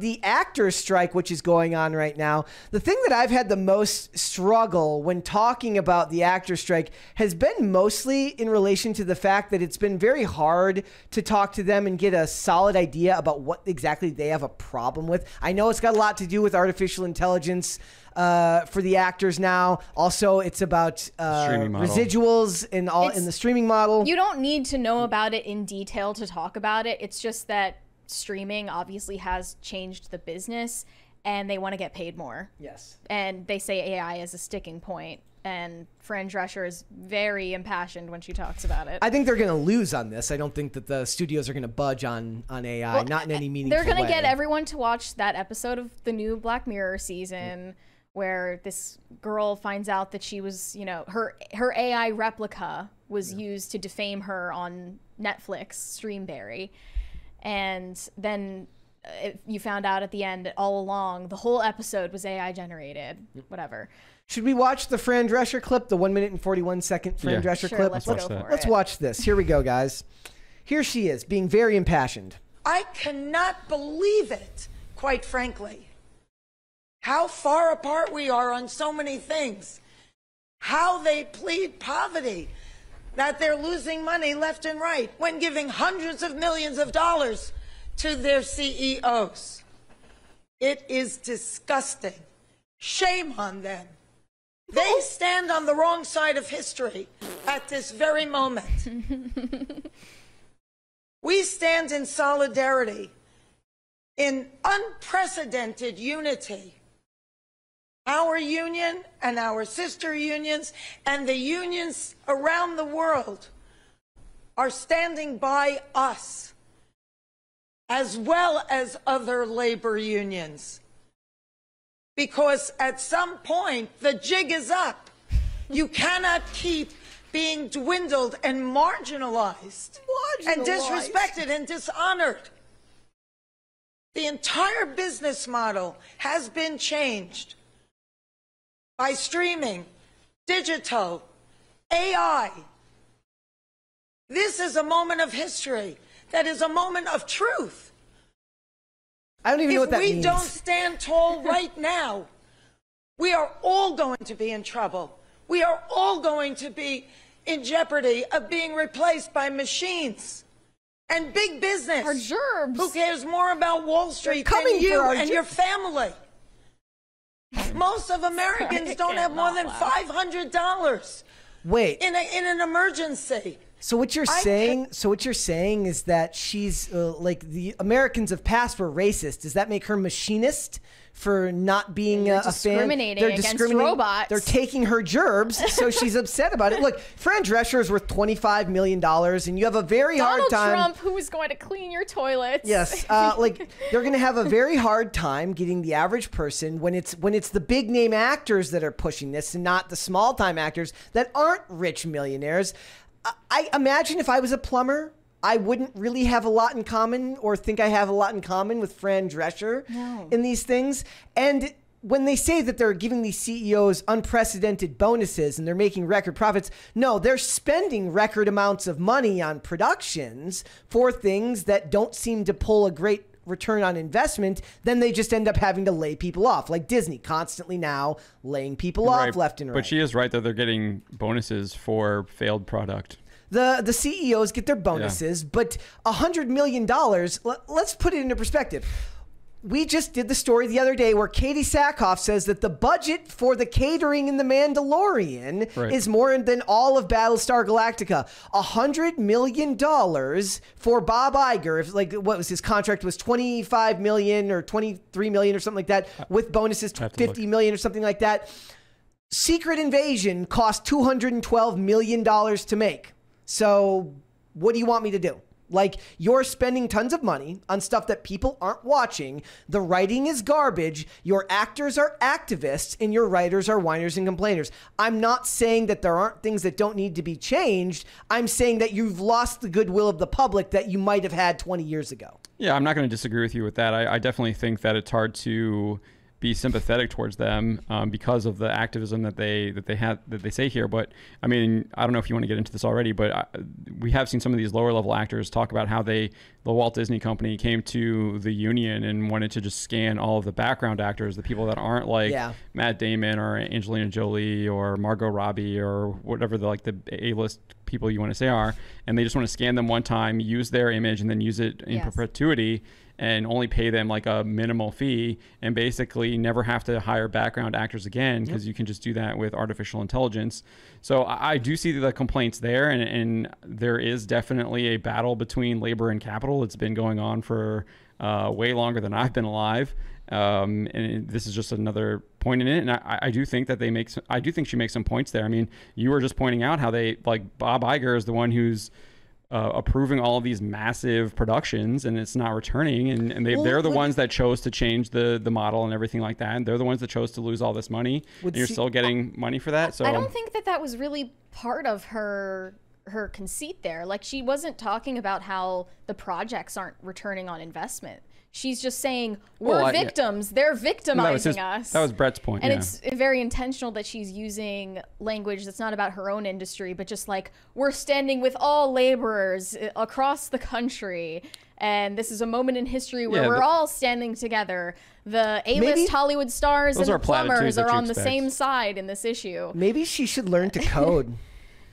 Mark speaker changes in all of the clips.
Speaker 1: the actors strike, which is going on right now, the thing that I've had the most struggle when talking about the actor strike has been mostly in relation to the fact that it's been very hard to talk to them and get a solid idea about what exactly they have a problem with. I know it's got a lot to do with artificial intelligence for the actors now. Also, it's about residuals in the streaming model.
Speaker 2: You don't need to know about it in detail to talk about it. It's just that streaming obviously has changed the business and they want to get paid more.
Speaker 1: Yes.
Speaker 2: And they say AI is a sticking point. And Fran Drescher is very impassioned when she talks about it.
Speaker 1: I think they're going to lose on this. I don't think that the studios are going to budge on AI, well, not in any meaningful way.
Speaker 2: They're going to get everyone to watch that episode of the new Black Mirror season where this girl finds out that she was, you know, her AI replica was used to defame her on Netflix, Streamberry. And then you found out at the end, all along, the whole episode was AI generated, whatever.
Speaker 1: Should we watch the Fran Drescher clip, the 1 minute and 41 second Fran Drescher clip? Let's watch this. Here we go, guys. Here she is, being very impassioned.
Speaker 3: I cannot believe it, quite frankly. How far apart we are on so many things. How they plead poverty, that they're losing money left and right when giving hundreds of millions of dollars to their CEOs. It is disgusting. Shame on them. They stand on the wrong side of history at this very moment. We stand in solidarity, in unprecedented unity. Our union and our sister unions and the unions around the world are standing by us, as well as other labor unions. Because at some point, the jig is up. You cannot keep being dwindled and marginalized and disrespected and dishonored. The entire business model has been changed by streaming, digital, AI. This is a moment of history. That is a moment of truth.
Speaker 1: I don't even know what that means.
Speaker 3: If we don't stand tall right now, we are all going to be in trouble. We are all going to be in jeopardy of being replaced by machines and big business.
Speaker 2: Our gerbs.
Speaker 3: Who cares more about Wall Street than you and your family? Most of Americans don't have more than $500.
Speaker 1: Wait.
Speaker 3: In an emergency.
Speaker 1: So what you're saying is that she's like the Americans of past were racist. Does that make her machinist for not being a fan?
Speaker 2: Discriminating against robots.
Speaker 1: They're taking her gerbs, so she's upset about it. Look, Fran Drescher is worth $25 million, and you have a very hard time.
Speaker 2: Donald Trump, who is going to clean your toilets.
Speaker 1: Yes, like they're going to have a very hard time getting the average person when it's the big name actors that are pushing this, and not the small time actors that aren't rich millionaires. I imagine if I was a plumber, I wouldn't really have a lot in common or think I have a lot in common with Fran Drescher in these things. And when they say that they're giving these CEOs unprecedented bonuses and they're making record profits, no, they're spending record amounts of money on productions for things that don't seem to pull a great return on investment. Then they just end up having to lay people off, like Disney constantly now laying people off left and right.
Speaker 4: But she is right that they're getting bonuses for failed product.
Speaker 1: The CEOs get their bonuses, but $100 million, let's put it into perspective. We just did the story the other day where Katie Sackhoff says that the budget for the catering in The Mandalorian is more than all of Battlestar Galactica. $100 million for Bob Iger. If, like, what was his contract was $25 million or $23 million or something like that, with bonuses $50 million or something like that. Secret Invasion cost $212 million to make. So what do you want me to do? Like, you're spending tons of money on stuff that people aren't watching. The writing is garbage. Your actors are activists and your writers are whiners and complainers. I'm not saying that there aren't things that don't need to be changed. I'm saying that you've lost the goodwill of the public that you might have had 20 years ago.
Speaker 4: Yeah, I'm not going to disagree with you with that. I definitely think that it's hard to be sympathetic towards them because of the activism that they say here. But I mean, I don't know if you want to get into this already, but we have seen some of these lower level actors talk about how they the Walt Disney Company came to the union and wanted to just scan all of the background actors, the people that aren't like Matt Damon or Angelina Jolie or Margot Robbie or whatever the A-list people you want to say are, and they just want to scan them one time, use their image, and then use it in perpetuity, and only pay them like a minimal fee, and basically never have to hire background actors again, because you can just do that with artificial intelligence. So I do see the complaints there, and there is definitely a battle between labor and capital. It's been going on for way longer than I've been alive. And this is just another point in it. And I do think that I do think she makes some points there. I mean, you were just pointing out how Bob Iger is the one who's approving all of these massive productions, and it's not returning, and they're the ones that chose to change the model and everything like that, and they're the ones that chose to lose all this money, and you're still getting money for that. So
Speaker 2: I don't think that was really part of her conceit there. Like, she wasn't talking about how the projects aren't returning on investment. She's just saying, we're victims. They're victimizing us.
Speaker 4: That was Brett's point.
Speaker 2: And it's very intentional that she's using language that's not about her own industry, but just like, we're standing with all laborers across the country. And this is a moment in history where we're all standing together. The A-list Hollywood stars and the plumbers are on the same side in this issue.
Speaker 1: Maybe she should learn to code.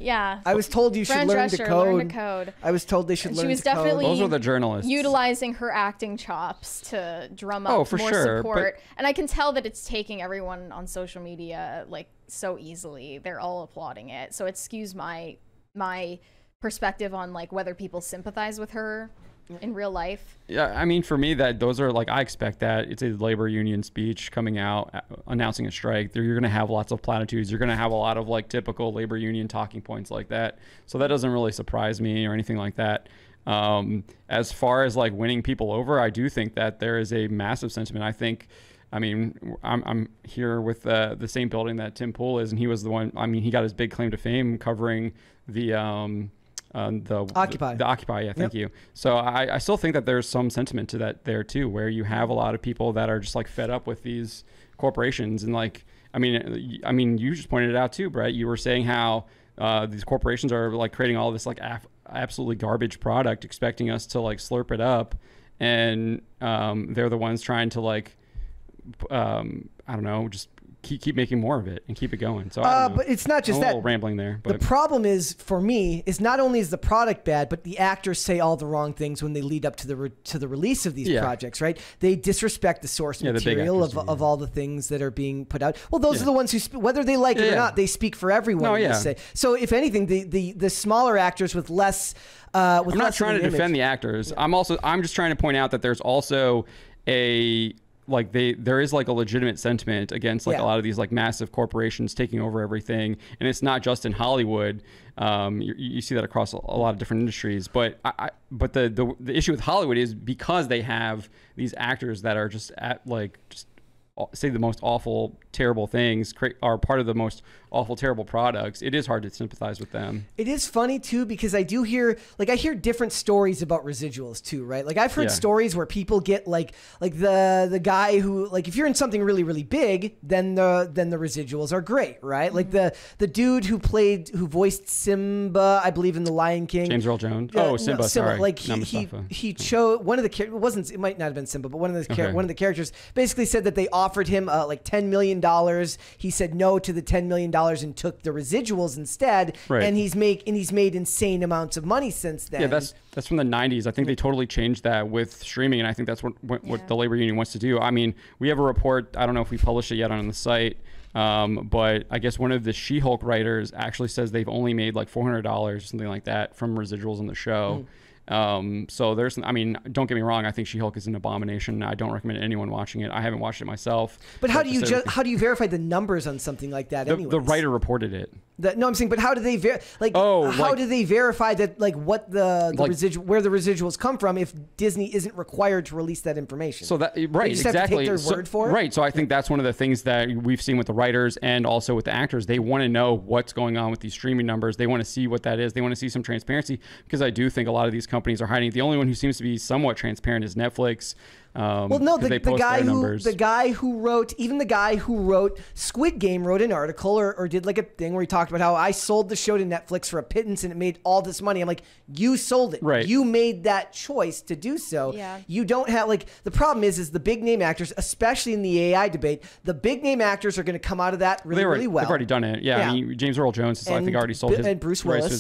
Speaker 2: Yeah.
Speaker 1: I was told you should learn to code. I was told they should learn to code.
Speaker 2: She was definitely
Speaker 4: those are the journalists
Speaker 2: utilizing her acting chops to drum up more support. And I can tell that it's taking everyone on social media like so easily. They're all applauding it. So it skews my perspective on like whether people sympathize with her in real life.
Speaker 4: Yeah, I mean, for me, those are like, I expect that it's a labor union speech coming out announcing a strike. You're going to have lots of platitudes. You're going to have a lot of like typical labor union talking points like that. So that doesn't really surprise me or anything like that. As far as like winning people over, I do think that there is a massive sentiment. I mean, I'm here with the same building that Tim Pool is, and he was the one. I mean, he got his big claim to fame covering the Occupy. Yeah, thank you. So I still think that there's some sentiment to that there too, where you have a lot of people that are just like fed up with these corporations. And like, I mean, you just pointed it out too, Brett. You were saying how these corporations are like creating all this like absolutely garbage product, expecting us to like slurp it up, and they're the ones trying to like I don't know, just keep making more of it and keep it going. So
Speaker 1: but it's not just that.
Speaker 4: A little rambling there. But
Speaker 1: the problem is, for me, is not only is the product bad, but the actors say all the wrong things when they lead up to the release of these projects, right? They disrespect the source material of all the things that are being put out. Well, those are the ones who, whether they like it or not, they speak for everyone. So if anything, the smaller actors with less I'm
Speaker 4: not trying to defend the actors. I'm just trying to point out that there's also there is like a legitimate sentiment against like a lot of these like massive corporations taking over everything, and it's not just in Hollywood. You see that across a lot of different industries. But the issue with Hollywood is because they have these actors that are just say the most awful, terrible things, are part of the most awful, terrible products. It is hard to sympathize with them.
Speaker 1: It is funny too, because I hear different stories about residuals too, right? Like I've heard stories where people get like the guy who, like, if you're in something really, really big, then the residuals are great, right? Like the dude who voiced Simba, I believe, in The Lion King.
Speaker 4: James Earl Jones. Simba. Sorry.
Speaker 1: Like he chose one of the it might not have been Simba, but one of the characters basically said that they offered him like $10 million. He said no to the $10 million and took the residuals instead. Right. And he's made insane amounts of money since then.
Speaker 4: Yeah, that's from the 90s. I think they totally changed that with streaming, and I think that's what the labor union wants to do. I mean, we have a report. I don't know if we published it yet on the site, but I guess one of the SheHulk writers actually says they've only made like $400 or something like that from residuals on the show. So I mean, don't get me wrong. I think SheHulk is an abomination. I don't recommend anyone watching it. I haven't watched it myself.
Speaker 1: But how do you verify the numbers on something like that?
Speaker 4: The writer reported it.
Speaker 1: No, I'm saying, but how do they do they verify that, like, what the where the residuals come from if Disney isn't required to release that information?
Speaker 4: So that right,
Speaker 1: just
Speaker 4: exactly.
Speaker 1: Have to take their word for it?
Speaker 4: Right. So I think that's one of the things that we've seen with the writers and also with the actors. They want to know what's going on with these streaming numbers. They want to see what that is. They want to see some transparency, because I do think a lot of these companies are hiding. The only one who seems to be somewhat transparent is Netflix.
Speaker 1: Well, no, the guy who wrote Squid Game wrote an article or did like a thing where he talked about how I sold the show to Netflix for a pittance and it made all this money. I'm like, you sold it.
Speaker 4: Right.
Speaker 1: You made that choice to do so.
Speaker 2: Yeah.
Speaker 1: You don't have like the problem is the big name actors, especially in the AI debate, the big name actors are going to come out of that really well.
Speaker 4: They've already done it. Yeah. I mean, James Earl Jones has, I think, already sold
Speaker 1: Bruce Willis.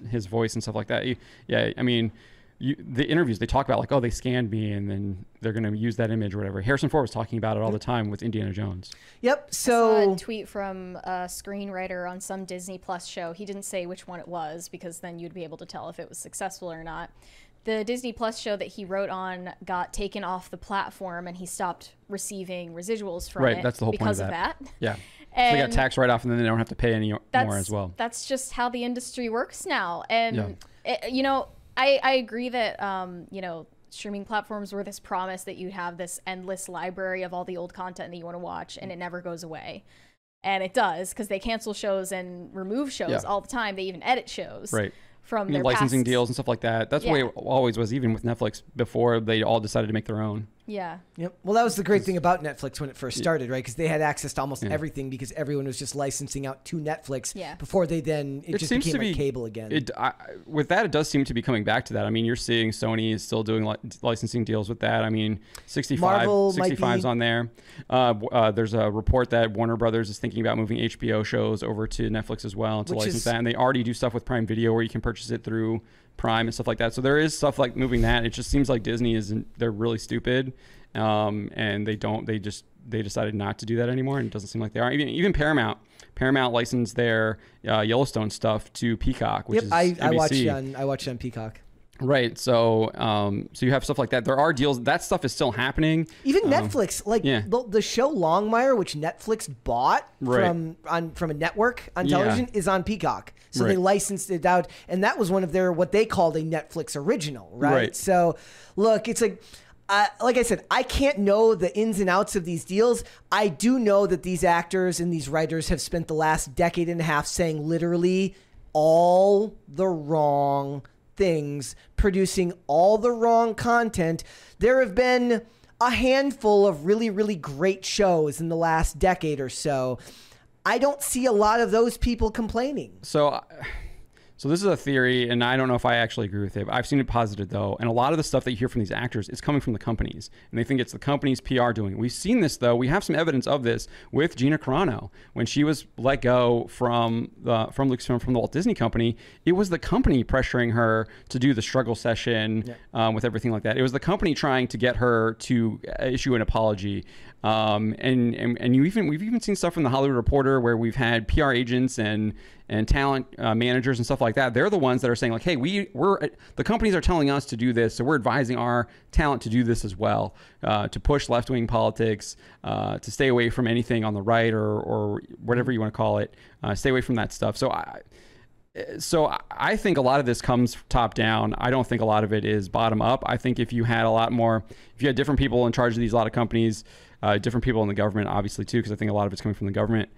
Speaker 4: his voice and stuff like that. Yeah. I mean, the interviews, they talk about like, oh, they scanned me and then they're going to use that image or whatever. Harrison Ford was talking about it all the time with Indiana Jones.
Speaker 1: Yep.
Speaker 2: So I saw a tweet from a screenwriter on some Disney Plus show. He didn't say which one it was because then you'd be able to tell if it was successful or not. The Disney Plus show that he wrote on got taken off the platform and he stopped receiving residuals from it.
Speaker 4: That's the whole
Speaker 2: because
Speaker 4: point
Speaker 2: of that.
Speaker 4: Yeah. So they got tax write-off and then they don't have to pay any more as well.
Speaker 2: That's just how the industry works now. And, you know, I agree that, you know, streaming platforms were this promise that you'd have this endless library of all the old content that you want to watch, and it never goes away. And it does, because they cancel shows and remove shows all the time. They even edit shows from their
Speaker 4: licensing
Speaker 2: past
Speaker 4: deals and stuff like that. That's the way it always was, even with Netflix, before they all decided to make their own.
Speaker 2: Yeah.
Speaker 1: Yep. Well, that was the great thing about Netflix when it first started, right? Because they had access to almost everything because everyone was just licensing out to Netflix before they then it just became like cable again.
Speaker 4: With that, it does seem to be coming back to that. I mean, you're seeing Sony is still doing licensing deals with that. I mean, 65's on there. There's a report that Warner Brothers is thinking about moving HBO shows over to Netflix as well to license that. And they already do stuff with Prime Video where you can purchase it through Prime and stuff like that. So there is stuff like moving that. It just seems like Disney they're really stupid, and they decided not to do that anymore, and it doesn't seem like they are. Even Paramount licensed their Yellowstone stuff to Peacock, which is NBC.
Speaker 1: I watched it on Peacock.
Speaker 4: Right. So so you have stuff like that. There are deals. That stuff is still happening.
Speaker 1: Even Netflix, like the show Longmire, which Netflix bought from a network on television, is on Peacock. So they licensed it out, and that was one of their what they called a Netflix original, right? So look, it's like I said, I can't know the ins and outs of these deals. I do know that these actors and these writers have spent the last decade and a half saying literally all the wrong things, producing all the wrong content. There have been a handful of really, really great shows in the last decade or so. I don't see a lot of those people complaining.
Speaker 4: So this is a theory, and I don't know if I actually agree with it. I've seen it posited, though. And a lot of the stuff that you hear from these actors is coming from the companies. And they think it's the company's PR doing it. We've seen this, though. We have some evidence of this with Gina Carano. When she was let go from Lucasfilm, from the Walt Disney Company, it was the company pressuring her to do the struggle session with everything like that. It was the company trying to get her to issue an apology. And we've even seen stuff from the Hollywood Reporter where we've had PR agents and talent managers and stuff like that. They're the ones that are saying like, hey, the companies are telling us to do this, so we're advising our talent to do this as well, to push left-wing politics, to stay away from anything on the right or whatever you want to call it, stay away from that stuff. So I think a lot of this comes top down. I don't think a lot of it is bottom up. I think if you had different people in charge of a lot of companies, different people in the government, obviously too, because I think a lot of it's coming from the government,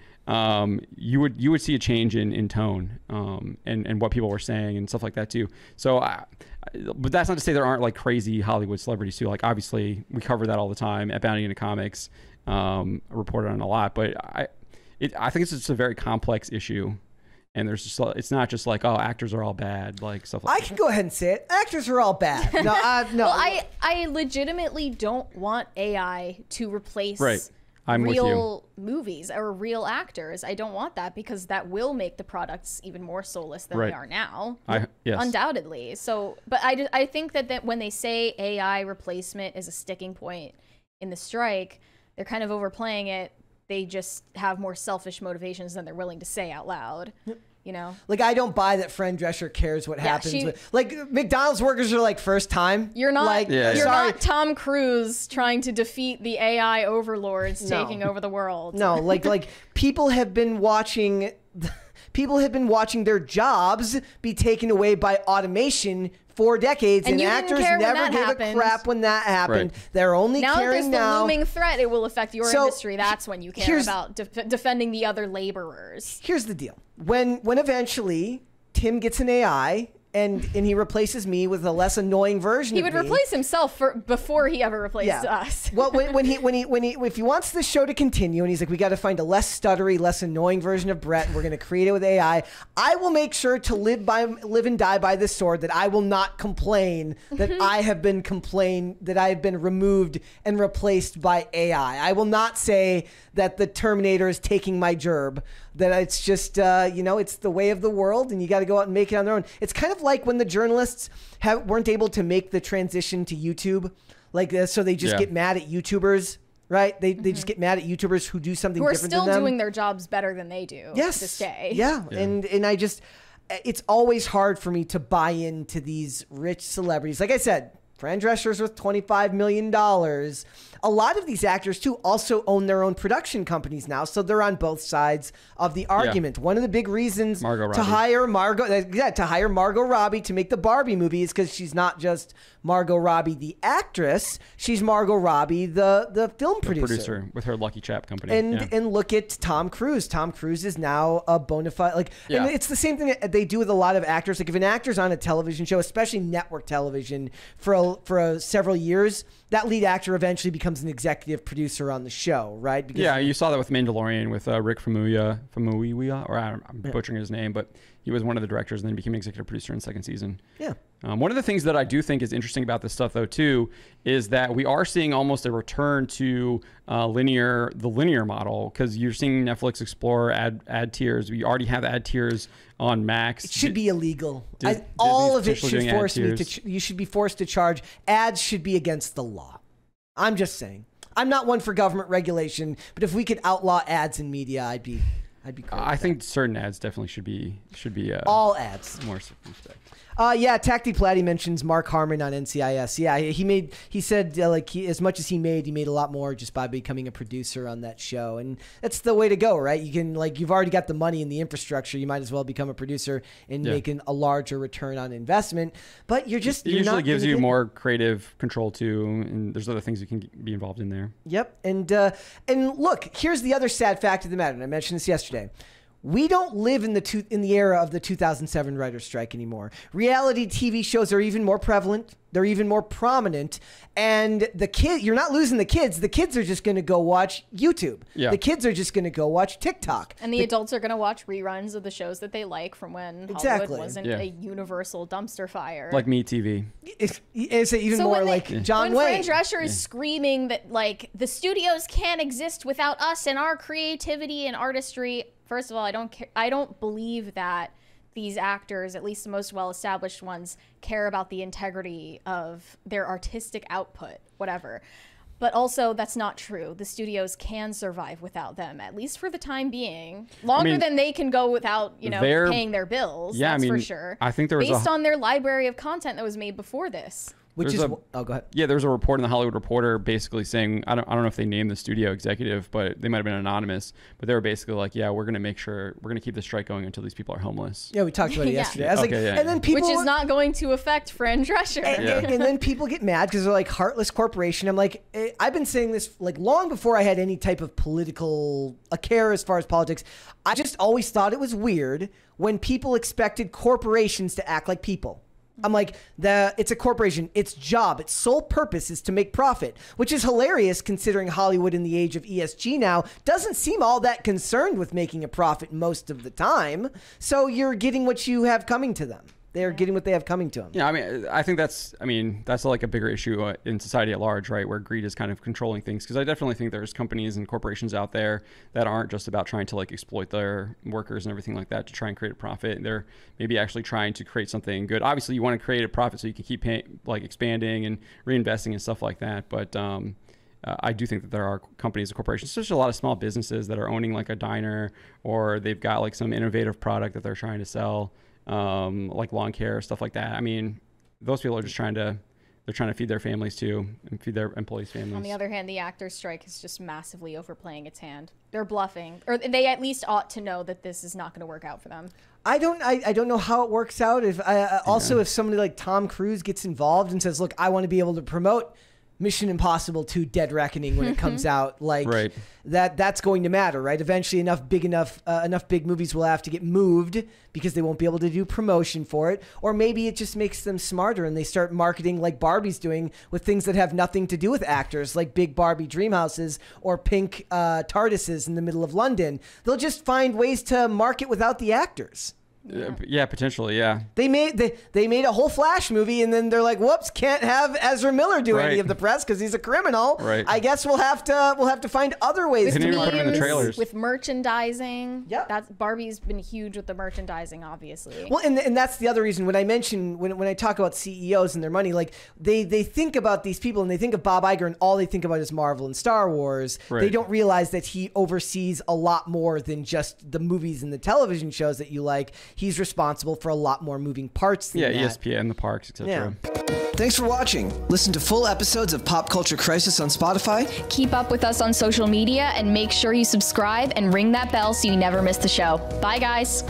Speaker 4: you would see a change in tone and what people were saying and stuff like that too. So, but that's not to say there aren't like crazy Hollywood celebrities too. Like obviously we cover that all the time at Bounty into Comics, reported on a lot. But I think it's just a very complex issue. And it's not just like, oh, actors are all bad, like stuff like that.
Speaker 1: I can go ahead and say it. Actors are all bad. No.
Speaker 2: Well, I legitimately don't want AI to replace
Speaker 4: real
Speaker 2: movies or real actors. I don't want that because that will make the products even more soulless than they are now.
Speaker 4: Yes.
Speaker 2: Undoubtedly. So, but I think that when they say AI replacement is a sticking point in the strike, they're kind of overplaying it. They just have more selfish motivations than they're willing to say out loud. You know,
Speaker 1: like I don't buy that Fran Drescher cares what happens. Like McDonald's workers are like first time.
Speaker 2: You're not you're not Tom Cruise trying to defeat the AI overlords taking over the world.
Speaker 1: No, like people have been watching their jobs be taken away by automation for decades, and actors never gave a crap when that happened. Right. They're only caring now.
Speaker 2: Now there's the looming threat it will affect your industry. That's when you care about defending the other laborers.
Speaker 1: Here's the deal. When eventually Tim gets an AI and he replaces me with a less annoying version of me.
Speaker 2: He would replace himself before he ever replaced us.
Speaker 1: Well, if he wants this show to continue, and he's like, we got to find a less stuttery, less annoying version of Brett, and we're going to create it with AI. I will make sure to live and die by this sword, that I will not complain that I have been removed and replaced by AI. I will not say that the Terminator is taking my gerb. That it's just, it's the way of the world, and you got to go out and make it on their own. It's kind of like when the journalists weren't able to make the transition to YouTube, so they just get mad at YouTubers, right? They just get mad at YouTubers who do something different than them.
Speaker 2: Who are still doing their jobs better than they do to this day.
Speaker 1: Yeah. And I just, it's always hard for me to buy into these rich celebrities. Like I said, Fran Drescher's worth $25 million. A lot of these actors, too, also own their own production companies now, so they're on both sides of the argument. One of the big reasons to hire Margot Robbie to make the Barbie movie is because she's not just Margot Robbie, the actress. She's Margot Robbie, the film producer
Speaker 4: with her Lucky Chap company.
Speaker 1: And look at Tom Cruise. Tom Cruise is now a bona fide, and it's the same thing that they do with a lot of actors. Like if an actor's on a television show, especially network television, for several years, that lead actor eventually becomes an executive producer on the show, right?
Speaker 4: Because you saw that with Mandalorian with Rick Famuyiwa, or I'm butchering his name, but he was one of the directors and then became an executive producer in the second season.
Speaker 1: Yeah.
Speaker 4: One of the things that I do think is interesting about this stuff, though, too, is that we are seeing almost a return to the linear model, because you're seeing Netflix explore ad tiers. We already have ad tiers on Max.
Speaker 1: It should be illegal. All of it should force me to. You should be forced to charge. Ads should be against the law. I'm just saying. I'm not one for government regulation, but if we could outlaw ads in media, I'd be great.
Speaker 4: I think certain ads definitely should be
Speaker 1: all ads
Speaker 4: more circumspect.
Speaker 1: Tacti Platty mentions Mark Harmon on NCIS. Yeah, he said as much as he made a lot more just by becoming a producer on that show, and that's the way to go, right? You can you've already got the money and the infrastructure, you might as well become a producer and making a larger return on investment. But it
Speaker 4: usually gives you more creative control too, and there's other things you can be involved in there.
Speaker 1: Yep, and look, here's the other sad fact of the matter, and I mentioned this yesterday. We don't live in the era of the 2007 writer's strike anymore. Reality TV shows are even more prevalent. They're even more prominent. And you're not losing the kids. The kids are just going to go watch YouTube. Yeah. The kids are just going to go watch TikTok.
Speaker 2: And the adults are going to watch reruns of the shows that they like from when Hollywood wasn't a universal dumpster fire.
Speaker 4: Like MeTV.
Speaker 1: Is it even more John Wayne?
Speaker 2: When Fran Drescher is screaming that the studios can't exist without us and our creativity and artistry. First of all, I don't believe that these actors, at least the most well-established ones, care about the integrity of their artistic output, whatever. But also, that's not true. The studios can survive without them, at least for the time being. Longer than they can go without, paying their bills. Yeah, that's for sure.
Speaker 4: I think there was
Speaker 2: based on their library of content that was made before this.
Speaker 1: Go ahead.
Speaker 4: Yeah, there was a report in the Hollywood Reporter basically saying, I don't know if they named the studio executive, but they might have been anonymous, but they were basically like, yeah, we're going to keep the strike going until these people are homeless.
Speaker 1: Yeah, we talked about it yesterday. I was and then people,
Speaker 2: which is not going to affect Fran Drescher.
Speaker 1: And then people get mad because they're like, heartless corporation. I'm like, I've been saying this long before I had any type of a care as far as politics. I just always thought it was weird when people expected corporations to act like people. I'm like, it's a corporation. Its job, its sole purpose is to make profit, which is hilarious considering Hollywood in the age of ESG now doesn't seem all that concerned with making a profit most of the time. So you're getting what you have coming to them. They're getting what they have coming to them.
Speaker 4: Yeah, I think that's like a bigger issue in society at large, right? Where greed is kind of controlling things. Because I definitely think there's companies and corporations out there that aren't just about trying to exploit their workers and everything like that to try and create a profit. They're maybe actually trying to create something good. Obviously, you want to create a profit so you can keep expanding and reinvesting and stuff like that. But I do think that there are companies and corporations, there's a lot of small businesses that are owning a diner, or they've got some innovative product that they're trying to sell. Like lawn care, stuff like that. Those people are just trying to feed their families too, and feed their employees' families.
Speaker 2: On the other hand, the actors' strike is just massively overplaying its hand. They're bluffing, or they at least ought to know that this is not going to work out for them.
Speaker 1: I don't know how it works out. If somebody like Tom Cruise gets involved and says, "Look, I want to be able to promote Mission Impossible 2 Dead Reckoning when it comes out. Like that's going to matter, right? Eventually enough big movies will have to get moved because they won't be able to do promotion for it. Or maybe it just makes them smarter and they start marketing like Barbie's doing with things that have nothing to do with actors, like big Barbie dream houses or pink TARDISes in the middle of London. They'll just find ways to market without the actors.
Speaker 4: Yeah, potentially, yeah.
Speaker 1: They made a whole Flash movie, and then they're like, "Whoops, can't have Ezra Miller do any of the press because he's a criminal."
Speaker 4: Right.
Speaker 1: I guess we'll have to find other ways
Speaker 4: to
Speaker 1: do
Speaker 4: put him in the trailers.
Speaker 2: With merchandising.
Speaker 1: Yep.
Speaker 2: That's Barbie's been huge with the merchandising, obviously.
Speaker 1: Well, and that's the other reason when I talk about CEOs and their money, like they think about these people and they think of Bob Iger and all they think about is Marvel and Star Wars.
Speaker 4: Right.
Speaker 1: They don't realize that he oversees a lot more than just the movies and the television shows that you like. He's responsible for a lot more moving parts than that.
Speaker 4: ESPN, the parks, etc.
Speaker 1: Yeah. Thanks for watching. Listen to full episodes of Pop Culture Crisis on Spotify.
Speaker 2: Keep up with us on social media and make sure you subscribe and ring that bell so you never miss the show. Bye, guys.